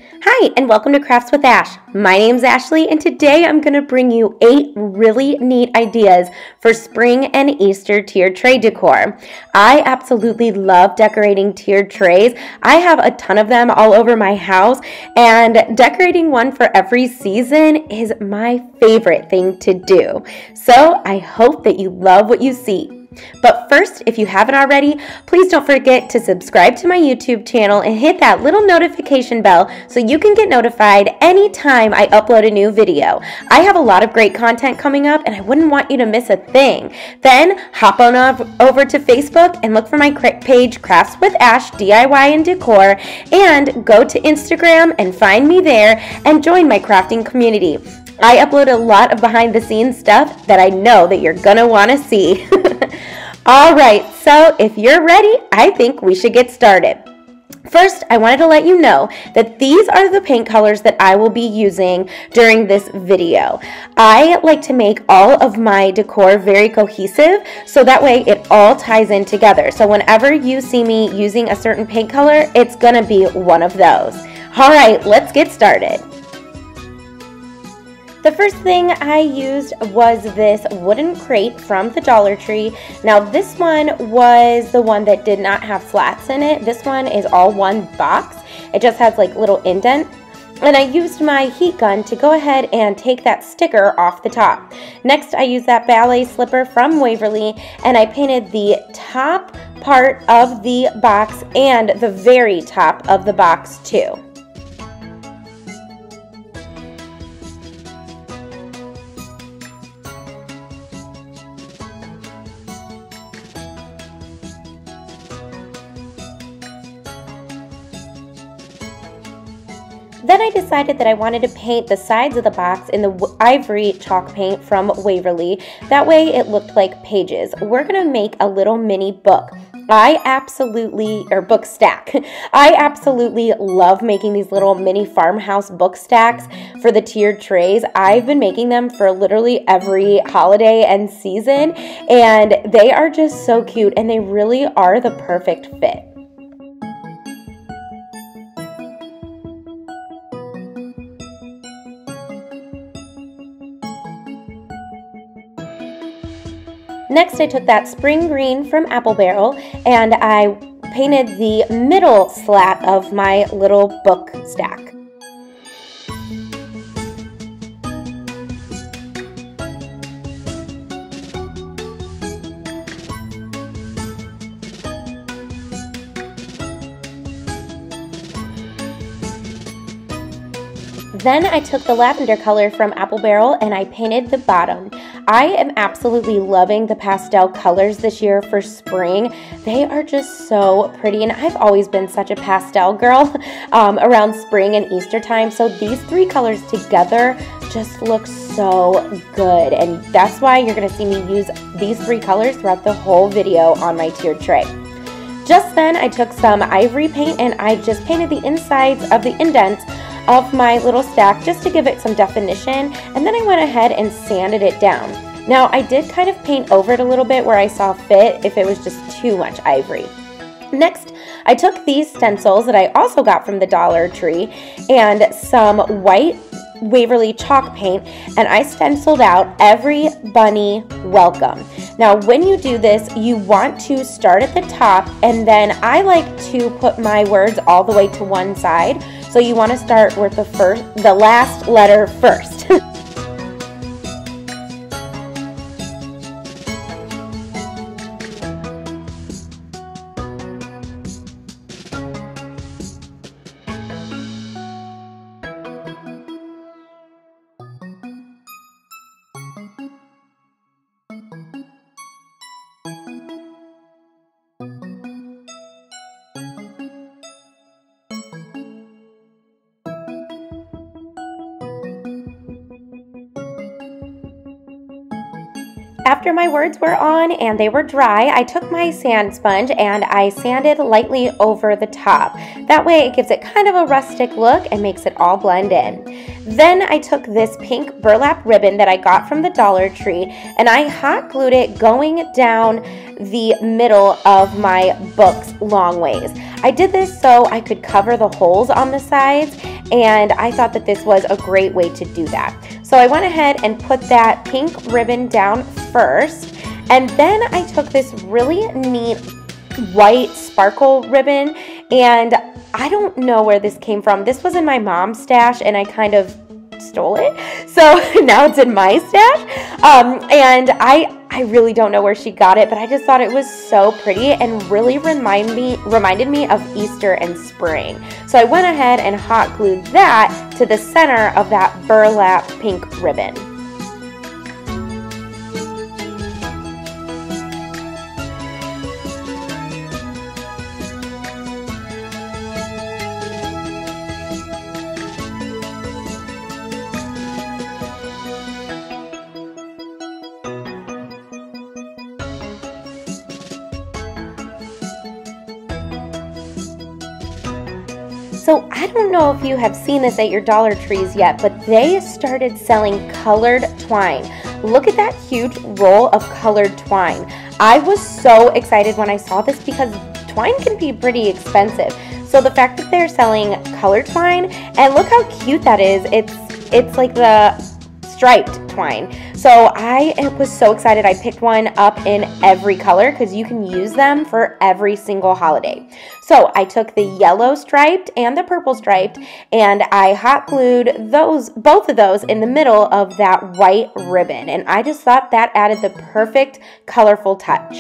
Hi, and welcome to Crafts with Ash. My name's Ashley, and today I'm going to bring you 8 really neat ideas for spring and Easter tiered tray decor. I absolutely love decorating tiered trays. I have a ton of them all over my house, and decorating one for every season is my favorite thing to do. So I hope that you love what you see. But first, if you haven't already, please don't forget to subscribe to my YouTube channel and hit that little notification bell so you can get notified anytime I upload a new video. I have a lot of great content coming up and I wouldn't want you to miss a thing. Then hop on over to Facebook and look for my page Crafts with Ash DIY and Decor, and go to Instagram and find me there and join my crafting community. I upload a lot of behind the scenes stuff that I know that you're gonna want to see. Alright, so if you're ready, I think we should get started. First, I wanted to let you know that these are the paint colors that I will be using during this video. I like to make all of my decor very cohesive, so that way it all ties in together. So whenever you see me using a certain paint color, it's gonna be one of those. Alright, let's get started. The first thing I used was this wooden crate from the Dollar Tree. Now this one was the one that did not have slats in it. This one is all one box. It just has like little indent. And I used my heat gun to go ahead and take that sticker off the top. Next, I used that ballet slipper from Waverly, and I painted the top part of the box and the very top of the box too. Then I decided that I wanted to paint the sides of the box in the ivory chalk paint from Waverly. That way it looked like pages. We're going to make a little mini book. Book stack. I absolutely love making these little mini farmhouse book stacks for the tiered trays. I've been making them for literally every holiday and season, and they are just so cute, and they really are the perfect fit. Next, I took that spring green from Apple Barrel and I painted the middle slat of my little book stack. Then I took the lavender color from Apple Barrel and I painted the bottom. I am absolutely loving the pastel colors this year for spring. They are just so pretty, and I've always been such a pastel girl around spring and Easter time, so these 3 colors together just look so good, and that's why you're going to see me use these 3 colors throughout the whole video on my tiered tray. Just then I took some ivory paint and I just painted the insides of the indents of my little stack just to give it some definition, and then I went ahead and sanded it down. Now I did kind of paint over it a little bit where I saw fit if it was just too much ivory. Next, I took these stencils that I also got from the Dollar Tree and some white Waverly chalk paint, and I stenciled out "Every Bunny Welcome." Now when you do this, you want to start at the top, and then I like to put my words all the way to one side, so you want to start with the last letter first. After my words were on and they were dry, I took my sand sponge and I sanded lightly over the top. That way it gives it kind of a rustic look and makes it all blend in. Then I took this pink burlap ribbon that I got from the Dollar Tree and I hot glued it going down the middle of my book's long ways. I did this so I could cover the holes on the sides, and I thought that this was a great way to do that. So I went ahead and put that pink ribbon down first, and then I took this really neat white sparkle ribbon, and I don't know where this came from. This was in my mom's stash and I kind of stole it, so now it's in my stash, and I really don't know where she got it, but I just thought it was so pretty and really reminded me of Easter and spring. So I went ahead and hot glued that to the center of that burlap pink ribbon. So I don't know if you have seen this at your Dollar Trees yet, but they started selling colored twine. Look at that huge roll of colored twine. I was so excited when I saw this because twine can be pretty expensive. So the fact that they're selling colored twine, and look how cute that is. It's like the striped twine. So I was so excited. I picked one up in every color because you can use them for every single holiday. So I took the yellow striped and the purple striped and I hot glued both of those in the middle of that white ribbon, and I just thought that added the perfect colorful touch.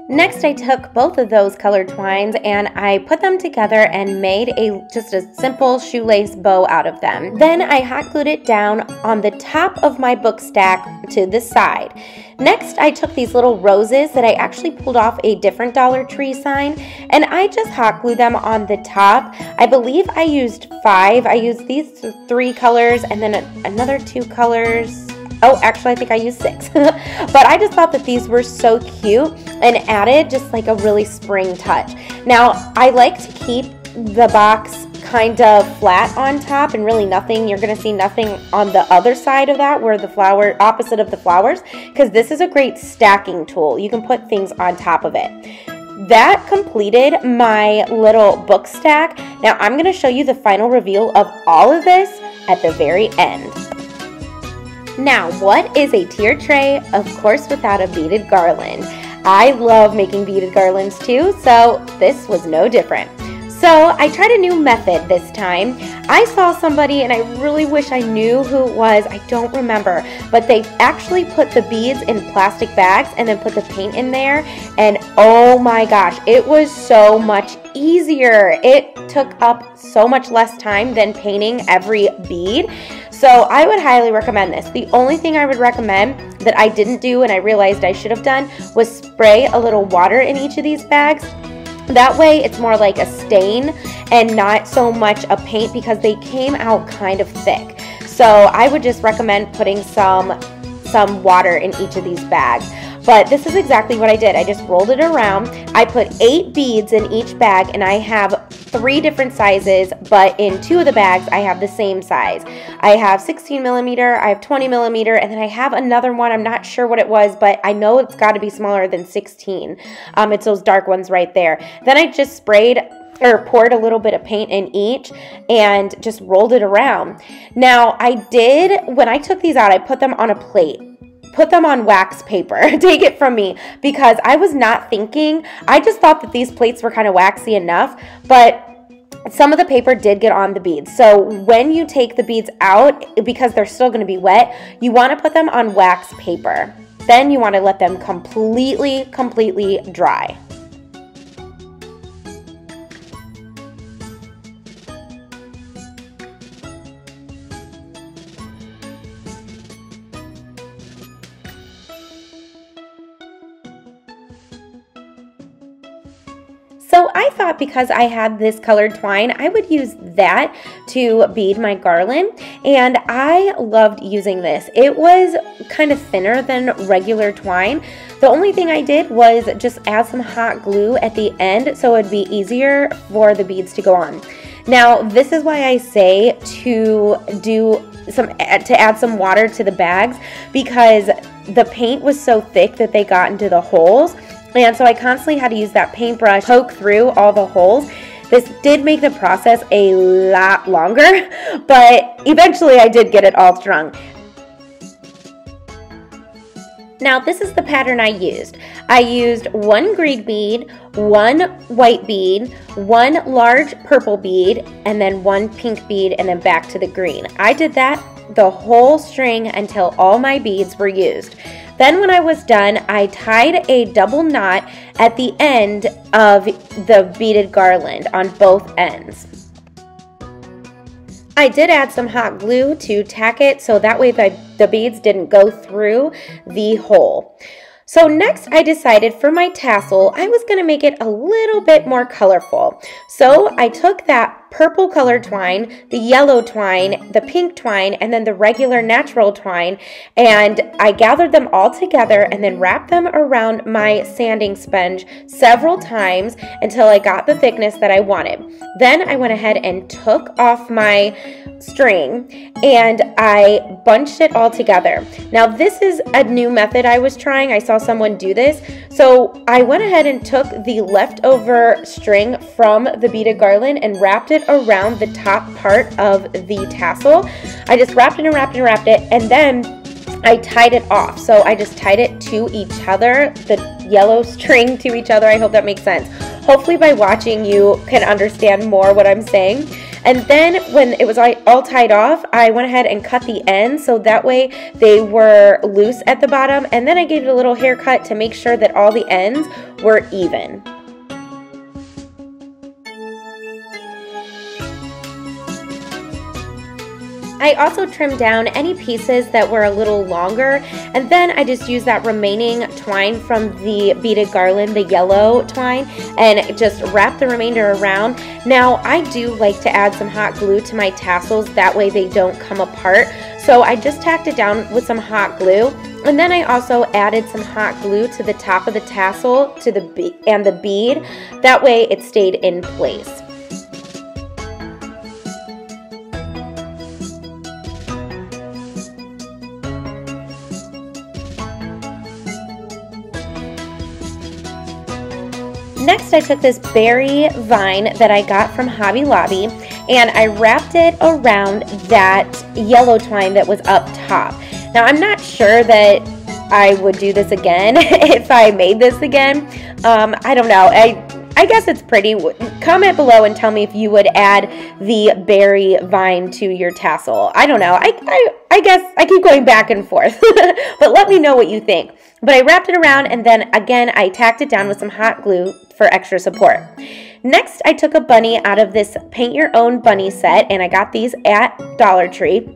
Next, I took both of those colored twines and I put them together and made just a simple shoelace bow out of them. Then I hot glued it down on the top of my book stack to the side. Next, I took these little roses that I actually pulled off a different Dollar Tree sign, and I just hot glued them on the top. I believe I used 5. I used these 3 colors and then another 2 colors. Oh, actually, I think I used 6. But I just thought that these were so cute and added just like a really spring touch. Now, I like to keep the box kind of flat on top and really nothing. You're going to see nothing on the other side of that where the flower, opposite of the flowers, because this is a great stacking tool. You can put things on top of it. That completed my little book stack. Now, I'm going to show you the final reveal of all of this at the very end. Now, what is a tier tray? Of course, without a beaded garland. I love making beaded garlands too, so this was no different. So I tried a new method this time. I saw somebody, and I really wish I knew who it was. I don't remember, but they actually put the beads in plastic bags and then put the paint in there, and oh my gosh, it was so much easier. It took up so much less time than painting every bead. So I would highly recommend this. The only thing I would recommend that I didn't do and I realized I should have done was spray a little water in each of these bags. That way it's more like a stain and not so much a paint because they came out kind of thick. So I would just recommend putting some water in each of these bags. But this is exactly what I did. I just rolled it around. I put 8 beads in each bag, and I have 3 different sizes, but in 2 of the bags, I have the same size. I have 16 millimeter, I have 20 millimeter, and then I have another one. I'm not sure what it was, but I know it's got to be smaller than 16. It's those dark ones right there. Then I just poured a little bit of paint in each and just rolled it around. Now, when I took these out, I put them on a plate. Put them on wax paper. Take it from me, because I was not thinking. I just thought that these plates were kind of waxy enough, but some of the paper did get on the beads. So when you take the beads out, because they're still going to be wet, you want to put them on wax paper. Then you want to let them completely dry. So I thought because I had this colored twine, I would use that to bead my garland, and I loved using this. It was kind of thinner than regular twine. The only thing I did was just add some hot glue at the end so it'd be easier for the beads to go on. Now, this is why I say to add some water to the bags, because the paint was so thick that they got into the holes, and so I constantly had to use that paintbrush, poke through all the holes. This did make the process a lot longer, but eventually I did get it all strung. Now, this is the pattern I used. I used one green bead, one white bead, one large purple bead, and then one pink bead, and then back to the green. I did that the whole string until all my beads were used. Then when I was done, I tied a double knot at the end of the beaded garland on both ends. I did add some hot glue to tack it so that way the beads didn't go through the hole. So next I decided for my tassel, I was going to make it a little bit more colorful. So I took that purple colored twine, the yellow twine, the pink twine, and then the regular natural twine, and I gathered them all together and then wrapped them around my sanding sponge several times until I got the thickness that I wanted. Then I went ahead and took off my string and I bunched it all together. Now this is a new method I was trying. I saw someone do this. So I went ahead and took the leftover string from the beaded garland and wrapped it around the top part of the tassel. I just wrapped it and wrapped it and wrapped it, and then I tied it off. So I just tied it to each other, the yellow string to each other. I hope that makes sense. Hopefully by watching you can understand more what I'm saying. And then when it was all tied off, I went ahead and cut the ends so that way they were loose at the bottom. And then I gave it a little haircut to make sure that all the ends were even. I also trimmed down any pieces that were a little longer, and then I just used that remaining twine from the beaded garland, the yellow twine, and just wrapped the remainder around. Now, I do like to add some hot glue to my tassels, that way they don't come apart. So I just tacked it down with some hot glue, and then I also added some hot glue to the top of the tassel and the bead. That way it stayed in place. Next, I took this berry vine that I got from Hobby Lobby and I wrapped it around that yellow twine that was up top. Now, I'm not sure that I would do this again if I made this again. I don't know. I guess it's pretty. Comment below and tell me if you would add the berry vine to your tassel. I don't know. I guess I keep going back and forth. But let me know what you think. But I wrapped it around and then again I tacked it down with some hot glue for extra support. Next, I took a bunny out of this paint your own bunny set, and I got these at Dollar Tree,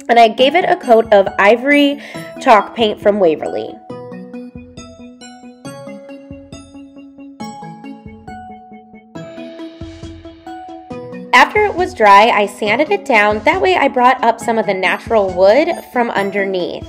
and I gave it a coat of ivory chalk paint from Waverly. After it was dry, I sanded it down. That way I brought up some of the natural wood from underneath.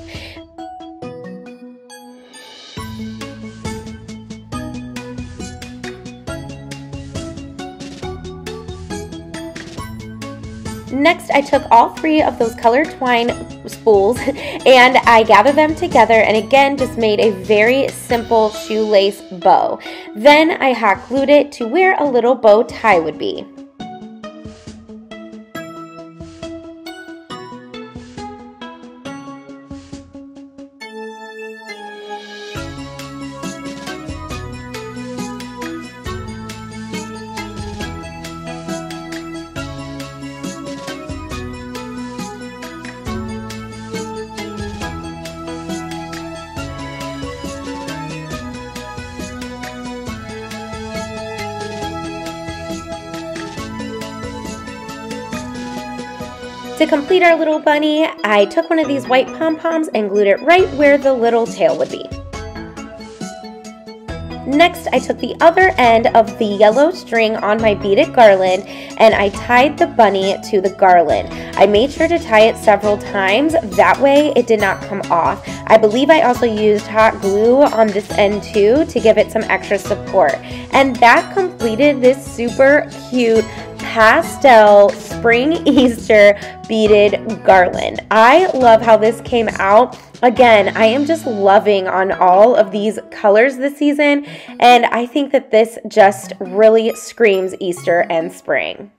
Next, I took all three of those colored twine spools and I gathered them together and again just made a very simple shoelace bow. Then I hot glued it to where a little bow tie would be. To complete our little bunny, I took one of these white pom-poms and glued it right where the little tail would be. Next, I took the other end of the yellow string on my beaded garland and I tied the bunny to the garland. I made sure to tie it several times, that way it did not come off. I believe I also used hot glue on this end too to give it some extra support. And that completed this super cute pastel spring Easter beaded garland. I love how this came out. Again, I am just loving on all of these colors this season, and I think that this just really screams Easter and spring.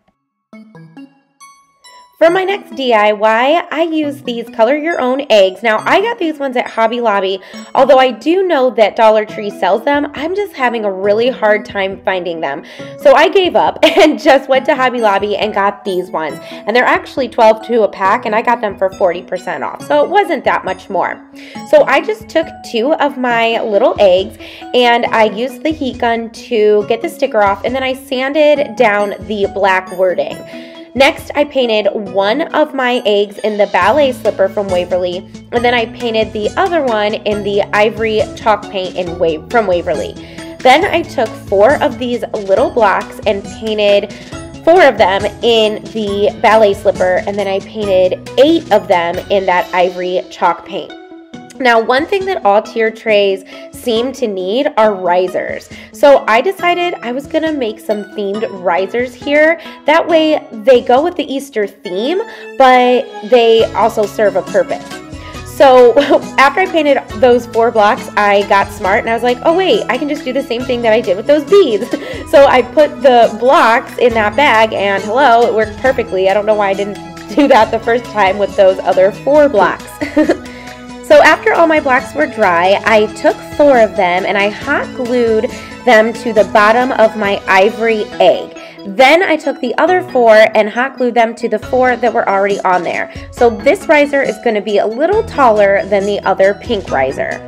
For my next DIY, I use these color your own eggs. Now, I got these ones at Hobby Lobby. Although I do know that Dollar Tree sells them, I'm just having a really hard time finding them. So I gave up and just went to Hobby Lobby and got these ones. And they're actually $12 a pack, and I got them for 40% off. So it wasn't that much more. So I just took 2 of my little eggs and I used the heat gun to get the sticker off, and then I sanded down the black wording. Next, I painted one of my eggs in the ballet slipper from Waverly, and then I painted the other one in the ivory chalk paint from Waverly. Then I took 4 of these little blocks and painted 4 of them in the ballet slipper, and then I painted 8 of them in that ivory chalk paint. Now, one thing that all tier trays seem to need are risers. So I decided I was gonna make some themed risers here. That way they go with the Easter theme, but they also serve a purpose. So after I painted those 4 blocks, I got smart and I was like, oh wait, I can just do the same thing that I did with those beads. So I put the blocks in that bag and hello, it worked perfectly. I don't know why I didn't do that the first time with those other 4 blocks. So after all my blocks were dry, I took 4 of them and I hot glued them to the bottom of my ivory egg. Then I took the other 4 and hot glued them to the 4 that were already on there. So this riser is going to be a little taller than the other pink riser.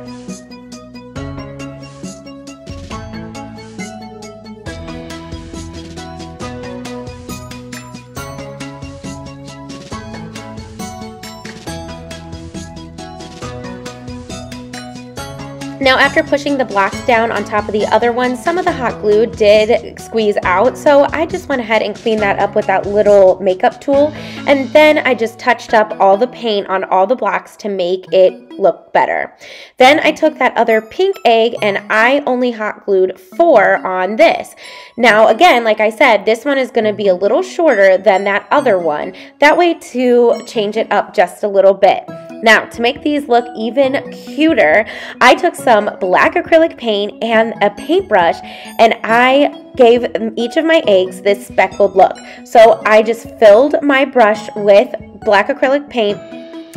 Now, after pushing the blocks down on top of the other one, some of the hot glue did squeeze out, so I just went ahead and cleaned that up with that little makeup tool, and then I just touched up all the paint on all the blocks to make it look better. Then I took that other pink egg and I only hot glued 4 on this. Now, again, like I said, this one is going to be a little shorter than that other one, that way to change it up just a little bit. Now, to make these look even cuter, I took some black acrylic paint and a paintbrush, and I gave each of my eggs this speckled look. So I just filled my brush with black acrylic paint,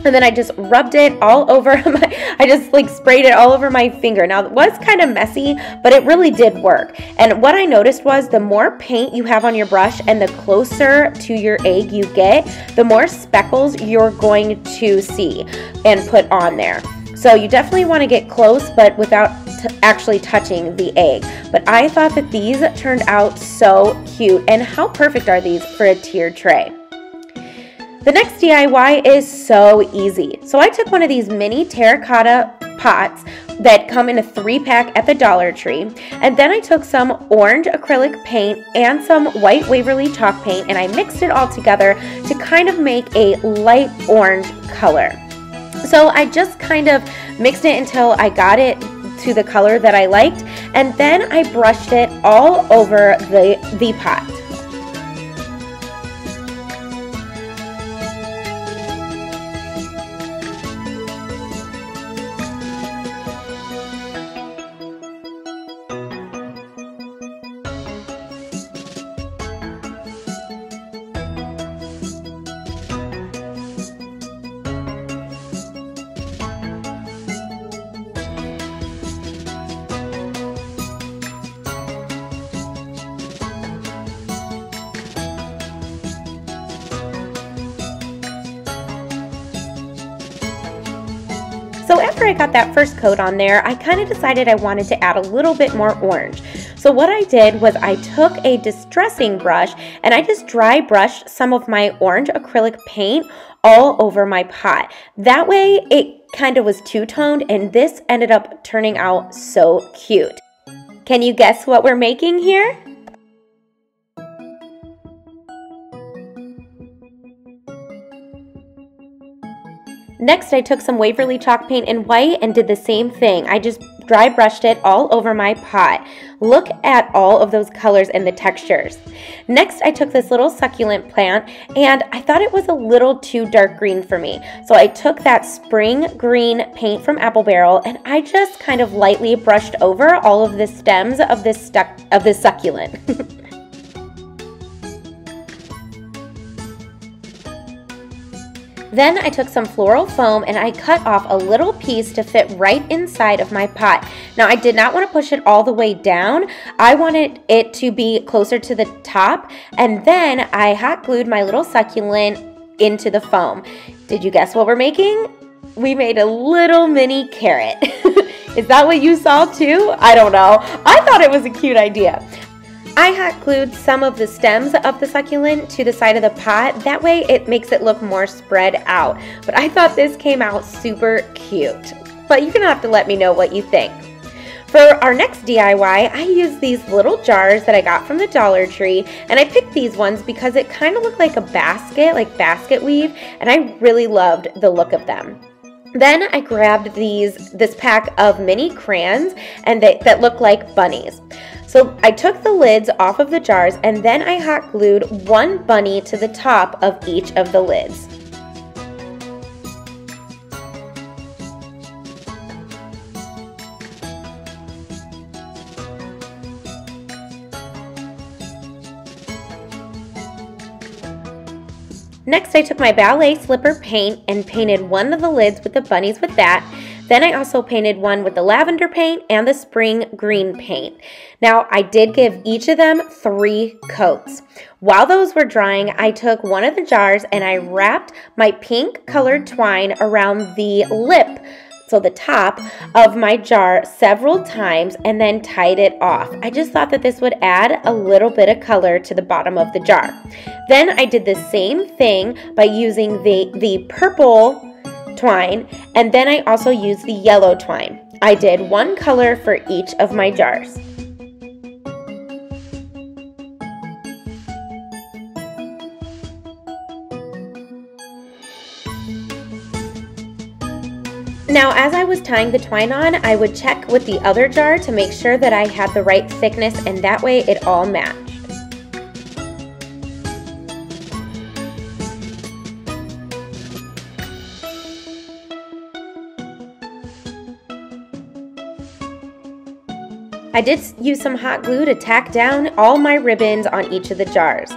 and then I just rubbed it all over I just like sprayed it all over my finger. Now, it was kind of messy, but it really did work. And what I noticed was the more paint you have on your brush and the closer to your egg you get, the more speckles you're going to see and put on there. So you definitely want to get close, but without actually touching the egg. But I thought that these turned out so cute. And how perfect are these for a tiered tray? The next DIY is so easy. So I took one of these mini terracotta pots that come in a 3-pack at the Dollar Tree, and then I took some orange acrylic paint and some white Waverly chalk paint, and I mixed it all together to kind of make a light orange color. So I just kind of mixed it until I got it to the color that I liked, and then I brushed it all over the pot. So after I got that first coat on there, I kind of decided I wanted to add a little bit more orange. So what I did was I took a distressing brush and I just dry brushed some of my orange acrylic paint all over my pot. That way it kind of was two-toned, and this ended up turning out so cute. Can you guess what we're making here? Next, I took some Waverly chalk paint in white and did the same thing. I just dry brushed it all over my pot. Look at all of those colors and the textures. Next, I took this little succulent plant and I thought it was a little too dark green for me. So I took that spring green paint from Apple Barrel and I just kind of lightly brushed over all of the stems of this succulent. Then I took some floral foam and I cut off a little piece to fit right inside of my pot. Now I did not want to push it all the way down. I wanted it to be closer to the top, and then I hot glued my little succulent into the foam. Did you guess what we're making? We made a little mini carrot. Is that what you saw too? I don't know. I thought it was a cute idea. I hot glued some of the stems of the succulent to the side of the pot. That way it makes it look more spread out. But I thought this came out super cute. But you're gonna have to let me know what you think. For our next DIY, I used these little jars that I got from the Dollar Tree, and I picked these ones because it kind of looked like a basket, like basket weave, and I really loved the look of them. Then I grabbed this pack of mini crayons and that look like bunnies. So I took the lids off of the jars and then I hot glued one bunny to the top of each of the lids. Next, I took my ballet slipper paint and painted one of the lids with the bunnies with that. Then I also painted one with the lavender paint and the spring green paint. Now, I did give each of them 3 coats. While those were drying, I took one of the jars and I wrapped my pink colored twine around the lip, so the top of my jar, several times and then tied it off. I just thought that this would add a little bit of color to the bottom of the jar. Then I did the same thing by using the purple twine, and then I also used the yellow twine. I did one color for each of my jars. Now, as I was tying the twine on, I would check with the other jar to make sure that I had the right thickness, and that way it all matched. I did use some hot glue to tack down all my ribbons on each of the jars.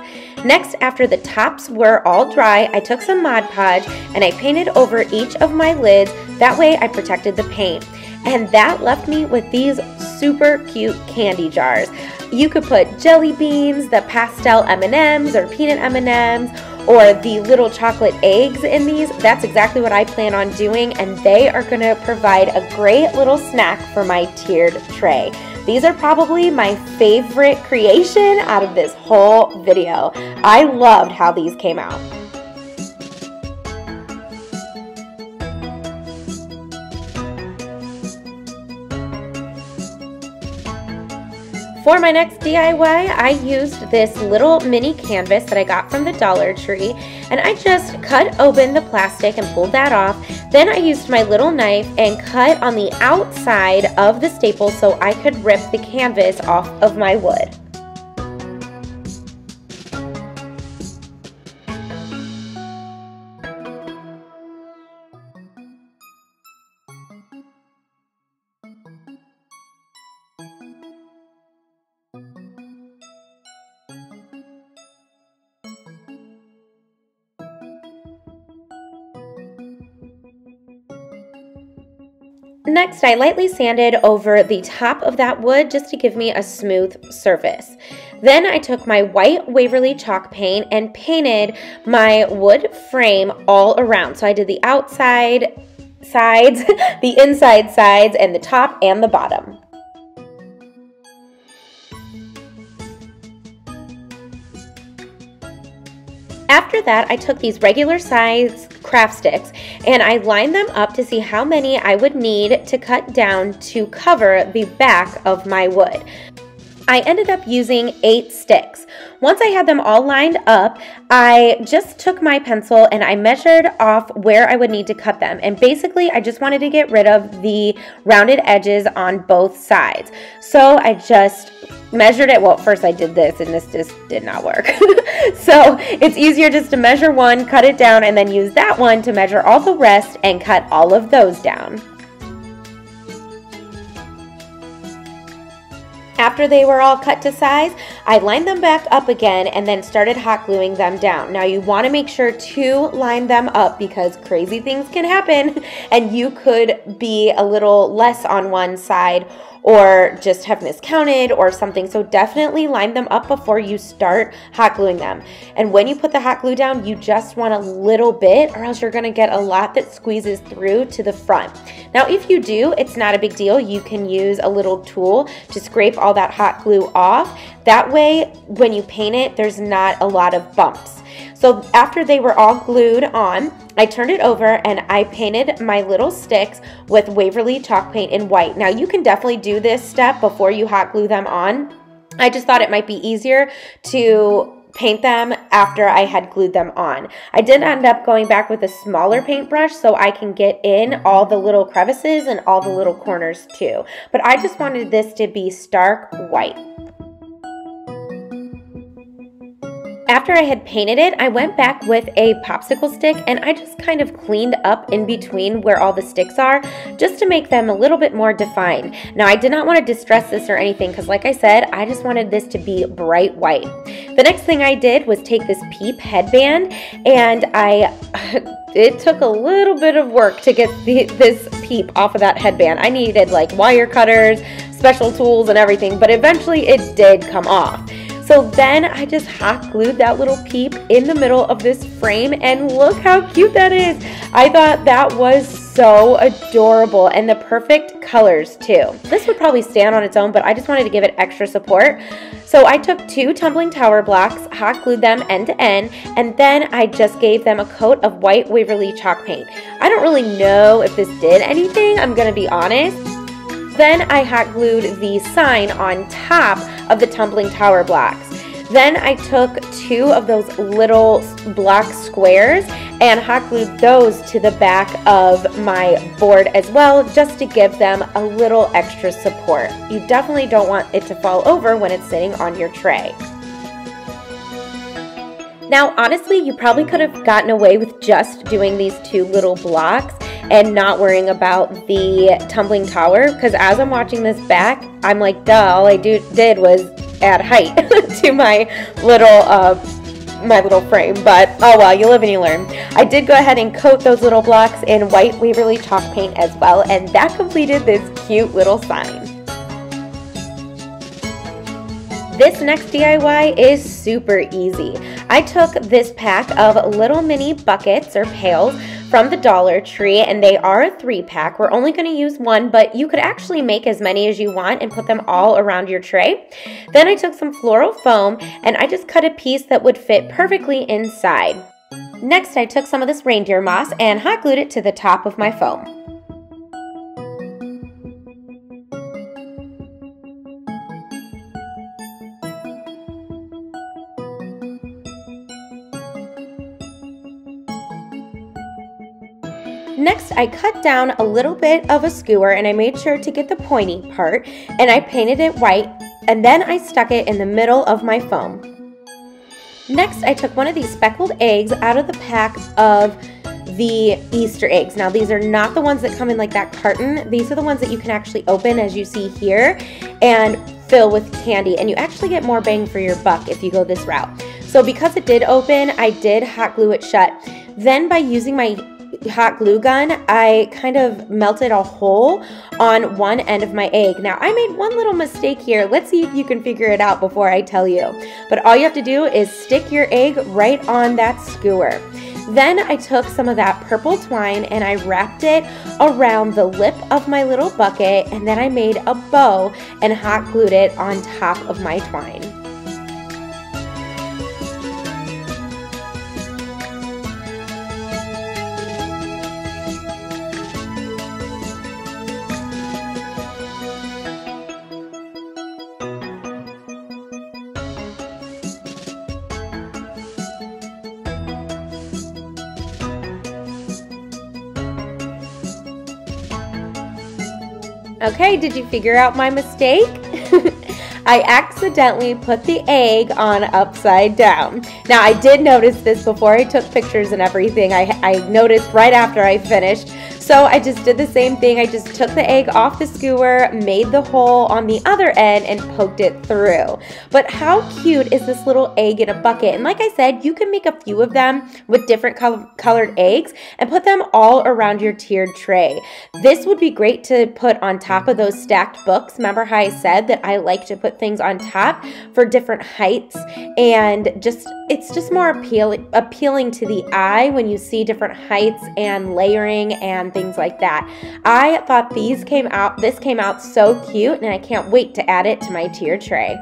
Next, after the tops were all dry, I took some Mod Podge and I painted over each of my lids. That way I protected the paint. And that left me with these super cute candy jars. You could put jelly beans, the pastel M&Ms or peanut M&Ms, or the little chocolate eggs in these. That's exactly what I plan on doing, and they are going to provide a great little snack for my tiered tray. These are probably my favorite creation out of this whole video. I loved how these came out. For my next DIY, I used this little mini canvas that I got from the Dollar Tree, and I just cut open the plastic and pulled that off. Then I used my little knife and cut on the outside of the staple so I could rip the canvas off of my wood. Next, I lightly sanded over the top of that wood just to give me a smooth surface. Then I took my white Waverly chalk paint and painted my wood frame all around. So I did the outside sides, the inside sides, and the top and the bottom. After that, I took these regular size craft sticks and I lined them up to see how many I would need to cut down to cover the back of my wood. I ended up using 8 sticks. Once I had them all lined up, I just took my pencil and I measured off where I would need to cut them. And basically, I just wanted to get rid of the rounded edges on both sides. So I just measured it. Well, first I did this and this just did not work. So it's easier just to measure one, cut it down, and then use that one to measure all the rest and cut all of those down. After they were all cut to size, I lined them back up again and then started hot gluing them down. Now you want to make sure to line them up because crazy things can happen and you could be a little less on one side or just have miscounted or something. So definitely line them up before you start hot gluing them. And when you put the hot glue down, you just want a little bit or else you're gonna get a lot that squeezes through to the front. Now, if you do, it's not a big deal. You can use a little tool to scrape all that hot glue off. That way, when you paint it, there's not a lot of bumps. So after they were all glued on, I turned it over and I painted my little sticks with Waverly chalk paint in white. Now you can definitely do this step before you hot glue them on. I just thought it might be easier to paint them after I had glued them on. I did end up going back with a smaller paintbrush so I can get in all the little crevices and all the little corners too. But I just wanted this to be stark white. After I had painted it, I went back with a popsicle stick and I just kind of cleaned up in between where all the sticks are just to make them a little bit more defined. Now, I did not want to distress this or anything because like I said, I just wanted this to be bright white. The next thing I did was take this peep headband and it took a little bit of work to get this peep off of that headband. I needed like wire cutters, special tools and everything, but eventually it did come off. So then I just hot glued that little peep in the middle of this frame and look how cute that is. I thought that was so adorable and the perfect colors too. This would probably stand on its own, but I just wanted to give it extra support. So I took 2 tumbling tower blocks, hot glued them end to end, and then I just gave them a coat of white Waverly chalk paint. I don't really know if this did anything, I'm gonna be honest. Then I hot glued the sign on top of the tumbling tower blocks. Then I took 2 of those little block squares and hot glued those to the back of my board as well, just to give them a little extra support. You definitely don't want it to fall over when it's sitting on your tray. Now, honestly, you probably could have gotten away with just doing these 2 little blocks and not worrying about the tumbling tower, because as I'm watching this back, I'm like, duh, all I did was add height to my little frame, but oh well, you live and you learn. I did go ahead and coat those little blocks in white Waverly chalk paint as well, and that completed this cute little sign. This next DIY is super easy. I took this pack of little mini buckets or pails from the Dollar Tree, and they are a 3-pack. We're only going to use 1, but you could actually make as many as you want and put them all around your tray. Then I took some floral foam and I just cut a piece that would fit perfectly inside. Next, I took some of this reindeer moss and hot glued it to the top of my foam. Next, I cut down a little bit of a skewer and I made sure to get the pointy part and I painted it white and then I stuck it in the middle of my foam. Next, I took one of these speckled eggs out of the pack of the Easter eggs. Now, these are not the ones that come in like that carton. These are the ones that you can actually open, as you see here, and fill with candy, and you actually get more bang for your buck if you go this route. So because it did open, I did hot glue it shut. Then by using my hot glue gun, I kind of melted a hole on one end of my egg. Now, I made one little mistake here. Let's see if you can figure it out before I tell you. But all you have to do is stick your egg right on that skewer. Then I took some of that purple twine and I wrapped it around the lip of my little bucket, and then I made a bow and hot glued it on top of my twine. Okay, did you figure out my mistake? I accidentally put the egg on upside down. Now, I did notice this before I took pictures and everything. I noticed right after I finished. So I just did the same thing. I just took the egg off the skewer, made the hole on the other end, and poked it through. But how cute is this little egg in a bucket? And like I said, you can make a few of them with different colored eggs and put them all around your tiered tray. This would be great to put on top of those stacked books. Remember how I said that I like to put things on top for different heights, and it's just more appealing to the eye when you see different heights and layering and things like that. I thought this came out so cute, and I can't wait to add it to my tier tray.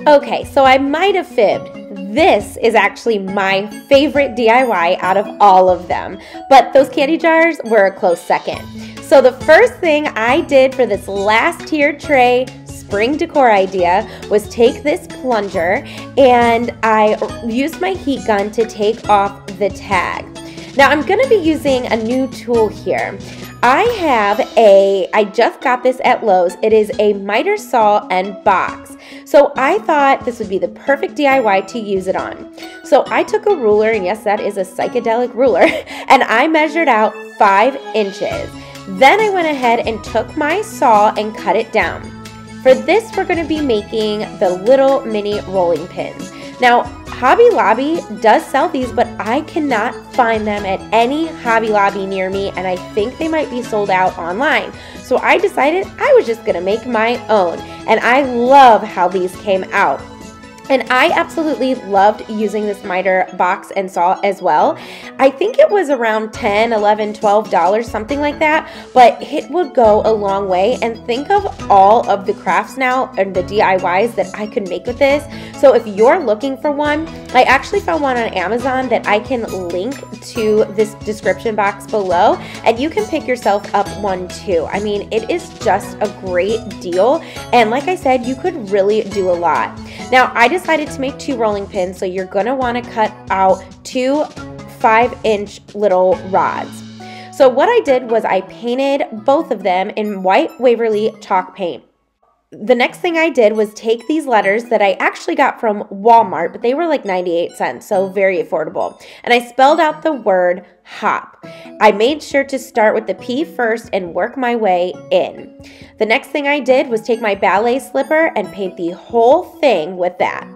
Okay, so I might have fibbed. This is actually my favorite DIY out of all of them, but those candy jars were a close second. So the first thing I did for this last tiered tray spring decor idea was take this plunger, and I used my heat gun to take off the tag. Now I'm going to be using a new tool here. I just got this at Lowe's. It is a miter saw and box. So I thought this would be the perfect DIY to use it on. So I took a ruler, and yes, that is a psychedelic ruler, and I measured out 5 inches. Then I went ahead and took my saw and cut it down. For this, we're going to be making the little mini rolling pins. Now, Hobby Lobby does sell these, but I cannot find them at any Hobby Lobby near me, and I think they might be sold out online. So I decided I was just going to make my own, and I love how these came out. And I absolutely loved using this miter box and saw as well. I think it was around $10, $11, $12, something like that, but it would go a long way. And think of all of the crafts now and the DIYs that I could make with this. So if you're looking for one, I actually found one on Amazon that I can link to this description box below, and you can pick yourself up one too. I mean, it is just a great deal. And like I said, you could really do a lot. Now, I decided to make 2 rolling pins, so you're going to want to cut out 2 5-inch little rods. So what I did was I painted both of them in white Waverly chalk paint. The next thing I did was take these letters that I actually got from Walmart, but they were like 98 cents, so very affordable. And I spelled out the word hop. I made sure to start with the P first and work my way in. The next thing I did was take my ballet slipper and paint the whole thing with that.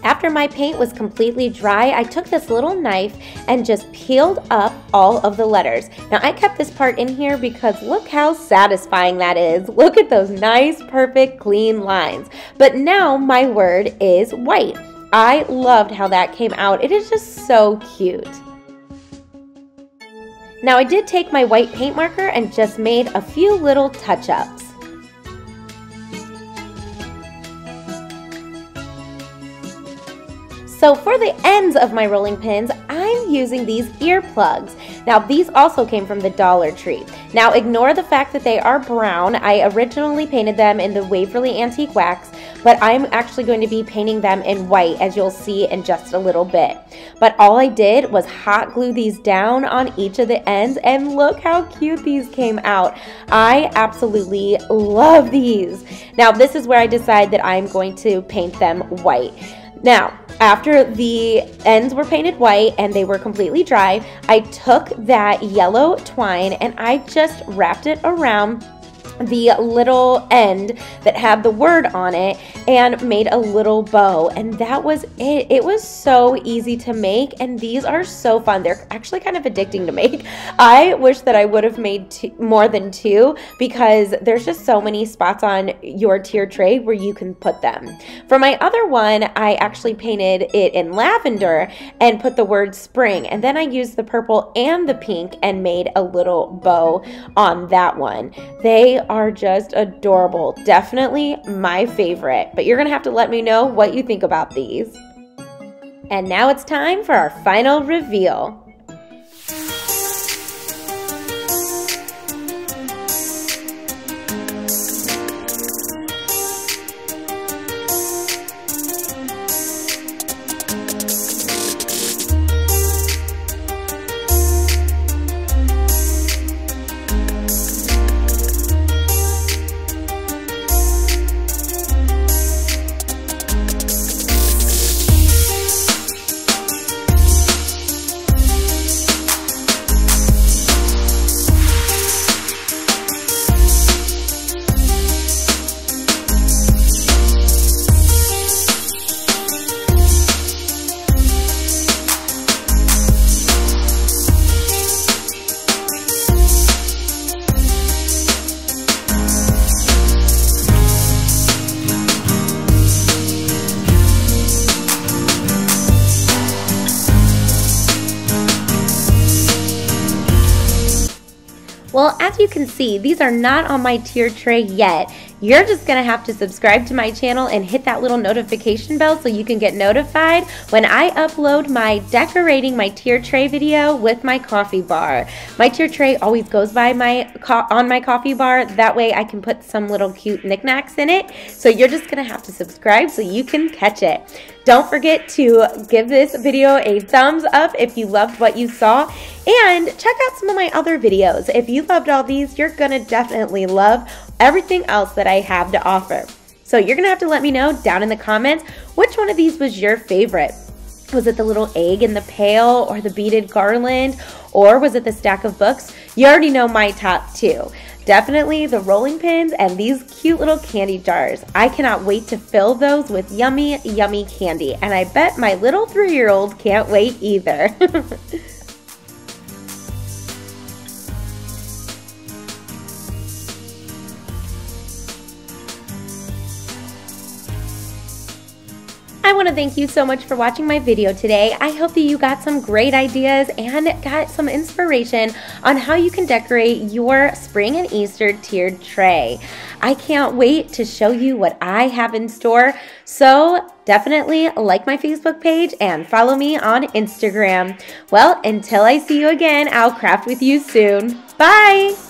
After my paint was completely dry, I took this little knife and just peeled up all of the letters. Now I kept this part in here because look how satisfying that is. Look at those nice, perfect, clean lines. But now my word is white. I loved how that came out. It is just so cute. Now I did take my white paint marker and just made a few little touch-ups. So for the ends of my rolling pins, I'm using these earplugs. Now these also came from the Dollar Tree. Now ignore the fact that they are brown. I originally painted them in the Waverly Antique Wax, but I'm actually going to be painting them in white, as you'll see in just a little bit. But all I did was hot glue these down on each of the ends, and look how cute these came out. I absolutely love these. Now this is where I decide that I'm going to paint them white. Now, after the ends were painted white and they were completely dry, I took that yellow twine and I just wrapped it around the little end that had the word on it and made a little bow, and that was it. It was so easy to make, and these are so fun. They're actually kind of addicting to make. I wish that I would have made more than 2, because there's just so many spots on your tier tray where you can put them. For my other one, I actually painted it in lavender and put the word spring, and then I used the purple and the pink and made a little bow on that one. They are just adorable. Definitely my favorite, but you're gonna have to let me know what you think about these. And now it's time for our final reveal. Well, as you can see, these are not on my tier tray yet. You're just gonna have to subscribe to my channel and hit that little notification bell so you can get notified when I upload my decorating my tier tray video with my coffee bar. My tier tray always goes by on my coffee bar. That way I can put some little cute knickknacks in it. So you're just gonna have to subscribe so you can catch it. Don't forget to give this video a thumbs up if you loved what you saw, and check out some of my other videos. If you loved all these, you're gonna definitely love everything else that I have to offer. So you're gonna have to let me know down in the comments which one of these was your favorite. Was it the little egg in the pail, or the beaded garland, or was it the stack of books? You already know my top two. Definitely the rolling pins and these cute little candy jars. I cannot wait to fill those with yummy, yummy candy, and I bet my little 3-year-old can't wait either. I want to thank you so much for watching my video today. I hope that you got some great ideas and got some inspiration on how you can decorate your spring and Easter tiered tray. I can't wait to show you what I have in store, so definitely like my Facebook page and follow me on Instagram. Well, until I see you again, I'll craft with you soon. Bye!